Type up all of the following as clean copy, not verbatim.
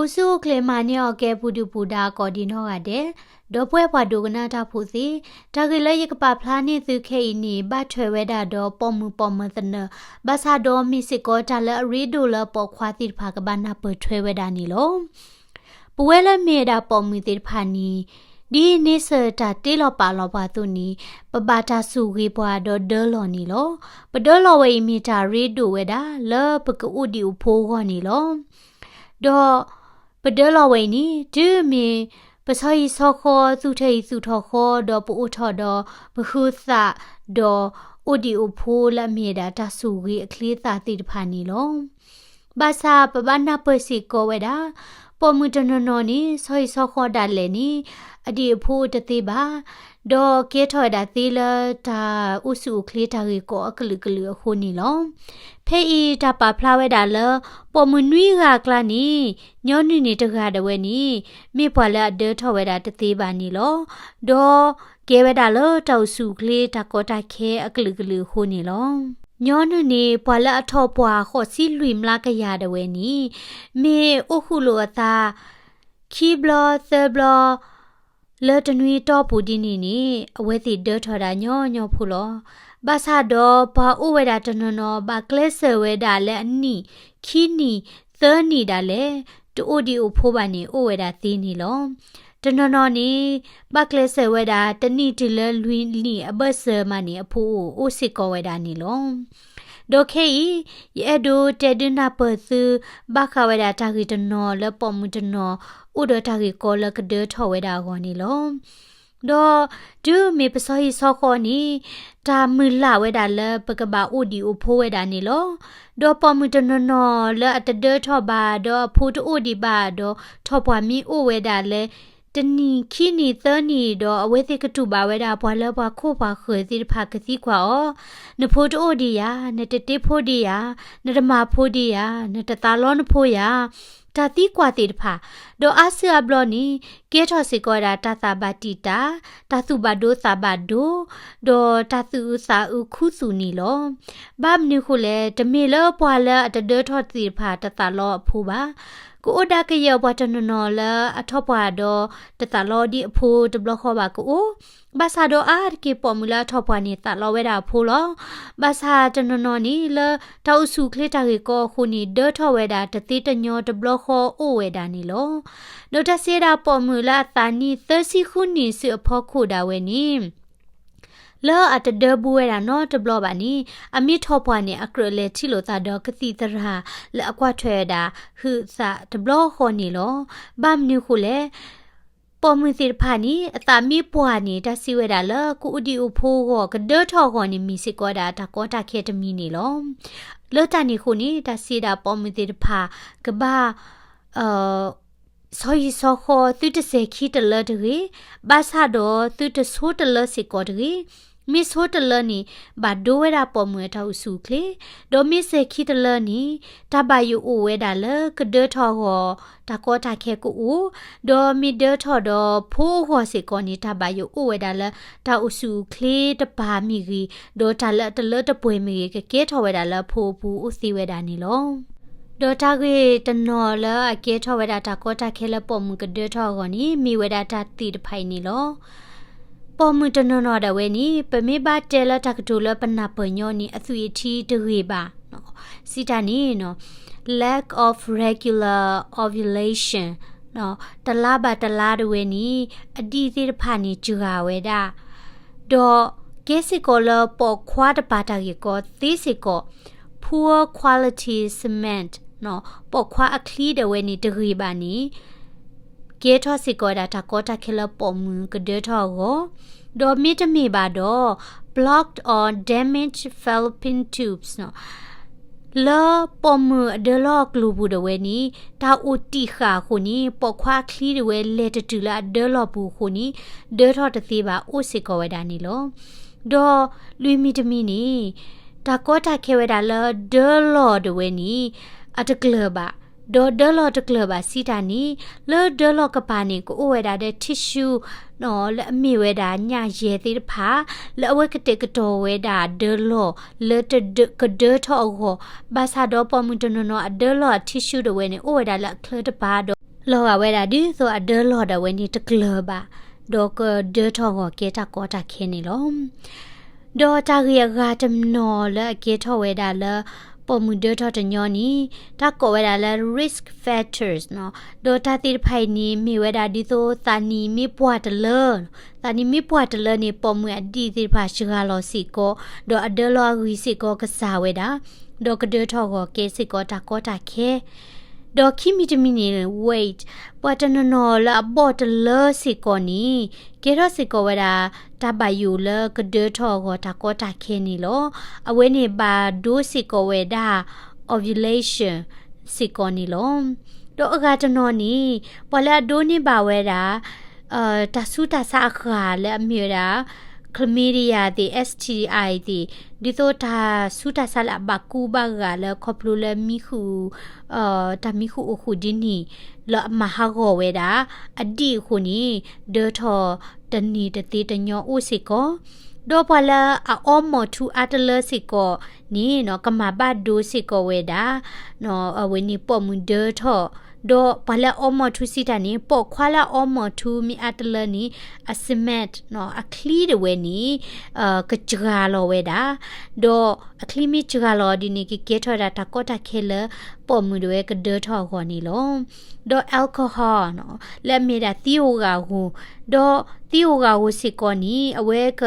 Usu klemani oke pudu puda kodino ade dopwe padugna ta phusi tagile yikpa phlani thukhe ini ba thweweda do pomu pomthana basa do misiko tala ridu la pokhwa tir phakabana pe thweweda ni lo puwela meda pomu tir phani di nisata tilo palo pa tu ni pabata sugi pwa do dolo ni lo padolo we mita ridu weda la pku udi upho go ni lo do padolo we ni du mi pasai sokho su thei su thokho do pu tho do bhu sa do udi upho la meda ta sugi akli ta ti phani lo basa pabana pesi ko weda pomu tono ni soi sokho da le ni adi phu tati ba do ke tho da ti la ta usu kli ta ri ko akli kli ho ni lo phe I ta pa phla we da la pomu nui ga kla ni nyo ni ni ta ga de we ni mi pwa la de tho we da tati ba ni lo do ke we da lo ta usu kli ta ko ta khe akli kli ho ni loညောနုနေဘွာလအထောပွားခော့စီလွိမလာကရတဲ့ဝဲနီမေအခုလိုအသာခီဘလသဘလလေတနွေတော့ပူဒီနီနီအဝဲစီဒေါ်ထော်တာညောညောဖူလောဘာသာတော့ဘာဥဝဲတာတနနောဘာကလစ်ဆဝဲတာလဲအနီခီနီသနီတာလဲတူဒီဥဖိုးပါနေဥဝဲတာသီးနီလောတနနောနီဘကလစ်ဆဝဲတာတနီတီလလွီနီအဘဆမနီအဖိုးဥစစ်ကောဝဲတာနီလောဒိုခေယေဒိုတေဒနာပစုဘခဝဲတာတာဂီတနောလပမှုတနောဥဒတာဂီကောလကဒေထောဝဲတာဂောနီလောdo du me pasoi so kho ni ta mu la we da le pakaba odi o pho we da ni lo do pomu tono no le at de tho ba do pho to odi ba do tho pwa mi o we da leတနီခီနီသနီတော့အဝဲသိကတုပါဝဲတာဘွာလဘွာခိုပါခွေစီဖာကစီခွာဩနဖိုးတိုဒီယာနတတေဖိုဒီယာနရမဖိုဒီယာနတတာလောနဖိုယာတာတိကွာတိတဖာဒေါ်အဆီအဘလောနီကေထောစီကောတာတသဘာတိတာတသုဘဒိုသဘဒိုဒေါ်တသုစာဥခုစုနီလောဘာမနုခုလေတမေလောဘွာလအတဒေထောတိဖာတသလောအဖူပါကိုဒါကရဘတ်နနော်လာအထောပွားတော့တတလောဒီအဖိုးတဘလခေါ်ပါကိုဘာသာတော့အာကေပေါ်မူလာထောပွားနေတာလောဝဲတာဖိုးလောဘာသာတနနော်နီလာတောက်စုခလစ်တာကေကိုခုနီဒေါ်ထောဝဲတာတတိတညောတဘလခေါ်အိုဝဲတာနီလောဒိုတဆေတာပေါ်မူလာတာနီ30ခုနီစအဖို့ခုတာဝဲနီလောအတဒဘူဝဲတာနော်တဘလပါနီအမီထောပွားနေအခရလေချီလိုတာတော့ကတိတရာလအကွာထွဲတာဟုစာတဘလခေါ်နီလောဘာမနုခုလေပေါ်မှုစီဖာနီအတာမီပွားနေတာစီဝဲတာလောကုအဒီဥဖိုးကိုကဒေါ်ထောခေါ်နီမီစီကောတာတကောတာခဲတမီနီလောလောတနီခုနီတစီတာပေါ်မှုစီဖာကဘာဆိုရီဆိုခေါ်သူတစေခီတလတရီဘာသာတော့သူတဆိုးတလစီကောတရီမစ်ဟိုတလနီဘာဒိုဝဲတာပေါ်မွေထောက်စုကလေဒေါ်မစ်စေခီတလနီတဘယူအိုဝဲတာလကဒေါ်ထောဟောတကောတာခဲကူဒေါ်မီဒေါ်ထောတော့ဖိုးဟောစီကောနီတဘယူအိုဝဲတာလတာအုစုကလေတပါမီကြီးဒေါ်တလတလတပွေမီကဲထောဝဲတာလဖိုးဘူးဥစီဝဲတာနီလောဒေါ်တာကေတနော်လာအကေထောဝဲတာတကောတာခဲလပေါ်မကဒေါ်ထောကောနီမီဝဲတာတတိတဖိုင်နီလောပေါ်မှုတနနော်တဲ့ဝဲနီပမေပါတဲလတကတူလပနာပညောနီအသွေထီတရေပါနော်စီတာနီနော် lack of regular ovulation နော်တလားပါတလားတဲ့ဝဲနီအဒီသေးတဖာနီဂျူဟာဝဲတာဒေါ်ကေစီကောလပေါ်ခွာတပါတာကေကောသီစီကော poor quality cement နော်ပေါ်ခွာအခလီတဲ့ဝဲနီတရေပါနီကေထောစီကောတာတကောတာခဲလပေါ်မှုကဒေထောကိုဒေါ်မီတမီပါတော့ blocked or damaged fallopian tubes နော်လာပေါ်မှုဒလောကလူဘူးတဲ့ဝဲနီတာအိုတီခါခုနီပေါ်ခွာခလီတဲ့ဝဲလက်တတူလာဒလောဘူးခုနီဒေထောတသေးပါအိုစီကောဝဲတာနီလောဒေါ်လူမီတမီနီတကောတာခဲဝဲတာလာဒလောတဲ့ဝဲနီအတကလပါဒေါ်ဒလောတကလပါစီတာနီလောဒလောကပါနီကိုဝဲတာတဲ့ tissue နော်လအမီဝဲတာညာရဲသေးတဖာလောဝဲကတဲ့ကတော်ဝဲတာဒလောလတကဒေထောဟောဘာသာတော့ပေါ်မှုတနော်အဒလော tissue တွေဝဲနေဝဲတာလကလတပါတော့ လောကဝဲတာဒီဆိုအဒဲလော်တဲ့ဝဲနေတကလပါဒေါကဒဲထောကိုကေတာကောတာခင်းနေလောဒေါ်တာရီယာတမနော်လေကေထောဝဲတာလေပေါ်မူဒဲထောတညောနီတာကောဝဲတာလေ risk factors နော်ဒေါ်တာတိဖိုင်နီမိဝဲတာဒီဆိုသာနီမိပွားတလေသာနီမိပွားတလေနေပေါ်မူအဒီတိဖာရှိကလောစီကောဒေါ်အဒဲလောရီစီကောကစားဝဲတာဒေါ်ကဒဲထောကိုကေစီကောတာကောတာခဲဒေါ်ခိမီတမီနီ weight ပတ်တနနော်လာဘော့တလေစီကောနီကေရစီကောဝဲတာတဘယူလကဒဲထောကိုတာကောတာခဲနီလောအဝဲနေပါဒိုစီကောဝဲတာ ovulation စီကောနီလောဒေါ်အကတနော်နီပေါ်လာဒိုနီပါဝဲတာတဆူတဆာခါလေအမြရာchlamydia the STI the ဒီတော့တာဆူတာဆလာဘကူဘာဂါလခေါပလူလမီခုတာမီခုအခုဒီနီလမဟာဂောဝဲတာအဒီခုနီဒေထောတနီတတိတညောဥစီကောဒေါ်ပလာအောမထူအတလစီကောနီနော်ကမဘတ်ဒိုစီကောဝဲတာနော်အဝဲနီပေါ်မွန်ဒေထောဒေါ်ပလာအောမထူစီတနီပေါ်ခွာလာအောမထူမီအတလနီအစမက်နော်အခလီဒဝဲနီကကြရာလောဝဲတာဒေါ်အခလီမီကြရာလောဒီနီကေထောတာတကောတာခဲလပေါ်မူတွေကဒေထောခေါ်နီလောဒေါ်အယ်ကိုဟောနော်လက်မီတာသီယိုဂါဟူဒေါ်သီယိုဂါဟူစီကောနီအဝဲက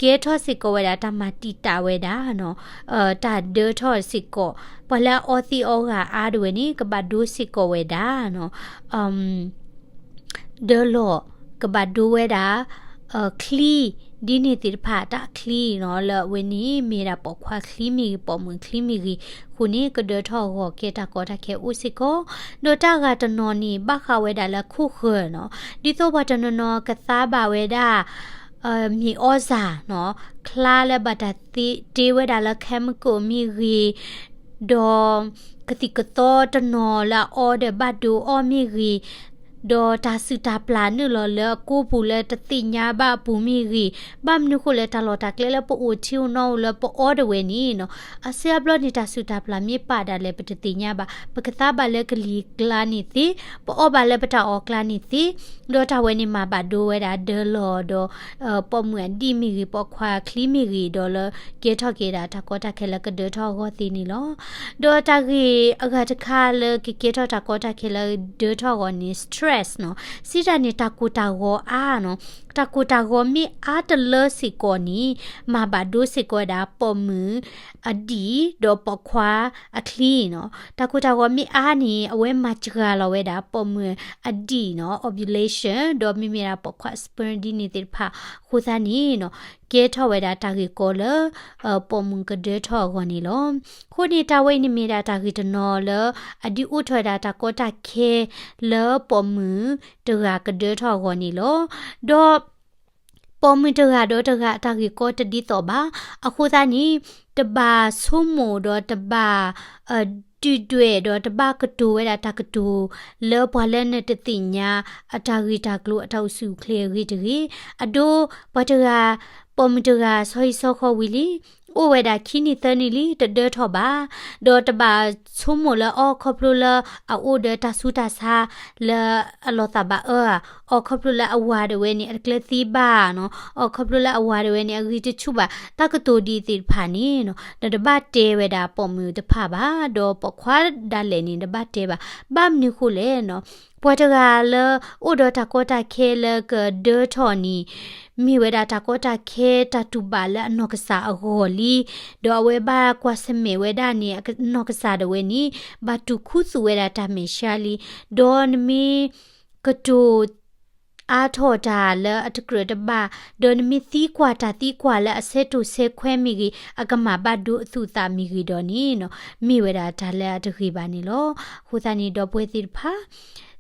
ကေထောစီကောဝဲတာတမတီတာဝဲတာနော်တာဒေထောစီကောပလာအောသီအောကအားတွေနီကဘဒိုစီကောဝဲတာနော်ဒေလောကဘဒိုဝဲတာခလီဒီနေတိဖာတာခလီနော်လဝနီမီရာပေါ်ခွာခလီမီပေါ်မွန်ခလီမီကြီးခုနီကဒေထောကိုကေတာကောတာခဲဥစီကောနိုတာကတနော်နီဘခဝဲတာလခုခွနော်ဒီတော့ဘတနော်ကစားပါဝဲတာมีออซาเนาะคลาและบัดติตีเวดาละแคมโกมีรีดอกติกโตตนอละออเดบัดดูออมีรีดอตาสุตาปลานึลอเลกูปูเลตติญาบะปูมีรีบัมนุคุเลตาลอตาเคเลปโอทิวนอเลปออเดเวนีเนาะอาเซียบลอนิตาสุตาปลามีปาดาเลปตติญาบะปะกตาบาเลกลีกลานิติปออบาเลปตาออกลานิติดอตาเวนีมาบาดูเวดาเดลอดอปอเหมือนดีมีรีปอควาคลีมีรีดอเลเกทอเกดาตะกอตาเคเลกเดทอก็ตินีลอดอตากีอากาตคาเลเกทอตะกอตาเคเลเดทอก็นี่ stress เนาะစီတာနေတာကူတာကိုအားနော်တကူတာကိုမိအားတလစီကိုနီမဘာဒိုစီကိုဒါပေါ်မူအဒီဒေါ်ပခွာအခလီနော်တကူတာကိုမိအားနီအဝဲမချကလောဝဲဒါပေါ်မူအဒီနော် ovulation ဒေါ်မိမီရာပခွာ sperm ဒီနေတဲ့ဖာခူသာနီနော်ကေထောဝဲဒါတာဂီကိုလပေါ်မူကဒေထောကိုနီလောခုနေတာဝဲနိမီရာတာဂီတနော်လအဒီဥထွေဒါတာကိုတာခဲလပေါ်မူတရာကဒေထောကိုနီလောဒေါ်ပေါ်မီတရာဒေါ်တရာတာဂီကိုတဒီတော့ပါအခုသားနီတဘာဆုမိုတော့တဘာတူတွေတော့တဘာကတူဝဲတာတကတူလောဘလဲနဲ့တတိညာအတာဂီတာကလိုအထောက်စုခလေရီတကြီးအဒိုဘတရာပေါ်မီတရာဆွိဆောခေါ်ဝီလီโอเวดาคินิเตนิลีตเดทอบาดอตบาชุมโมละออคอพลูละอโอเดตาสุตาซาละอลอตบาออคอพลูละอวาเดเวนี่อักเลติบาเนาะออคอพลูละอวาเดเวนี่อริตชุบาตากโตดีติผานี่เนาะดบาเตเวดาปอมยูตผาบาดอปอควาดาเลนี่ดบาเตบาบามนิคุเลเนาะปวดกาลโอดตากตาเคลกเดทอนีมีเวดาตากตาเคตาตุบาละนอกษาอโหลีดอเวบากว่าสเมเวดานี่นอกษาดเวนี่บาตุคุสุเวดาตาเมชาลีดอนมีกตูอาโทดาและอัตกรดบาโดนมีตีกว่าตาตีกว่าและเซตุเซแควมิกีอากมาบาดูสุตามิกีดอนี่เนาะมีเวดาตาและอัตกีบานี่โลฮูตานี่ดอปวยติพา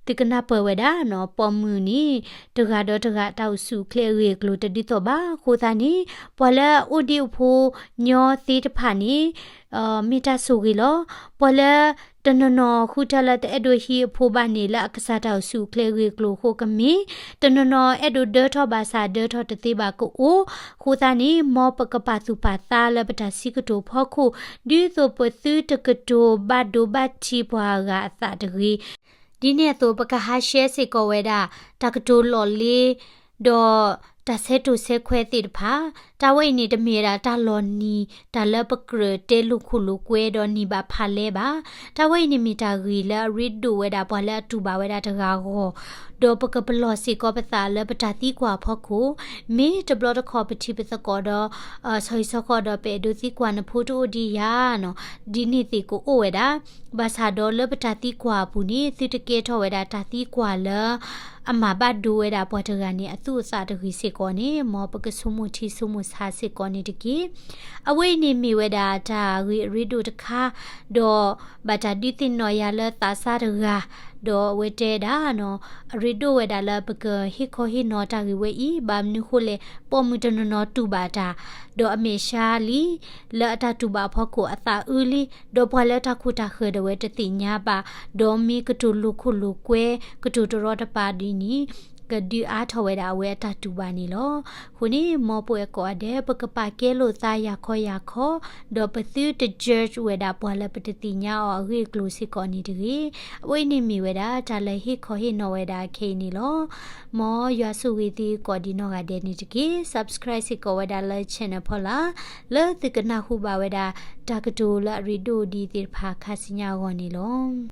ติกนาเปเวดาเนาะปอมือนี่ตกาดอตกาตาวสุเคลเรกลูตดิตอบาฮูตานี่ปอละอุดิอุโพญอติตผานี่มิตาสุกิโลปอละตนนอคูตาละเอโดฮีโพบานี่ละกษาตาวสุเคลเรกลูโคกมีตนนอเอโดเดทอบาซาเดทอตติบาโกโอฮูตานี่มอปกปาสุปาตาละปตาสิกโตพ่อคูดิโซปซึตกโตบาโดบาชีปวากาสาตรี ဒီနေ့တော့ပကဟာရှဲစီကိုဝဲတာတကတိုလော်လီဒေါ်တဆဲတူဆဲခွဲတိတဖာတဝိနေတမီရာတလော်နီတလပကရတဲလူခုလူကွဲတော့နီပါဖာလဲပါတဝိနေမီတာဂီလာရစ်ဒူဝဲတာပေါ်လာတူပါဝဲတာတကားကိုဒေါ်ပကပလော်စီကောပစာလပတာတိကွာဖောက်ကိုမေတဘလတခေါ်ပတိပစကောတော့ဆွေစကောတော့ပေဒူစီကွာနဖိုတိုဒီယာနော်ဒီနေ့တီကိုအိုဝဲတာဘာသာဒေါ်လပတာတိကွာဘူးနီစီတကေထောဝဲတာတာတိကွာလအမဘတ်ဒူဝဲတာပေါ်တကနေအသူ့အစာတကြီးစစ်ကောနေမောပကဆုမှုတီဆုမှုစာစစ်ကောနေတကီအဝိနေမီဝဲတာဒါရီဒူတခါဒေါ်ဘာတာဒီတင်နော်ရလတာစာရဂါဒေါ်ဝဲတဲတာနော်ရီဒူဝဲတာလပကဟီခိုဟီနော်တာကြီးဝဲဤဘာမနုခိုလေပေါ်မူတနနော်တူပါတာဒေါ်အမေရှာလီလာတာတူပါဖို့ကိုအသာဦးလီဒေါ်ဖွာလက်တာခုတာခဲဒဝဲတတိညာပါဒေါ်မီကတူလူခုလူကွဲကတူတရောတပါဒီနီကဒီအားထဝဲတာဝဲတာတူပါနီလောခုနီမောပွဲကောတဲ့ပကပကဲလို့သားရခေါ်ရခေါ်ဒေါ်ပသူတဂျက်ဝဲတာပွာလက်ပတတိညာအော်ဂေကလိုစီကောနီတကြီးအဝိနေမီဝဲတာဒါလည်းဟိခေါ်ဟိနော်ဝဲတာခေနီလောမောရွာစုဝီတီကောဒီနော်ကတဲ့နီတကြီး subscribe စီကောဝဲတာလဲ channel ဖော်လာလဲတိကနာခုပါဝဲတာတာကတူလာရီဒိုဒီတိဖာခါစညာကောနီလော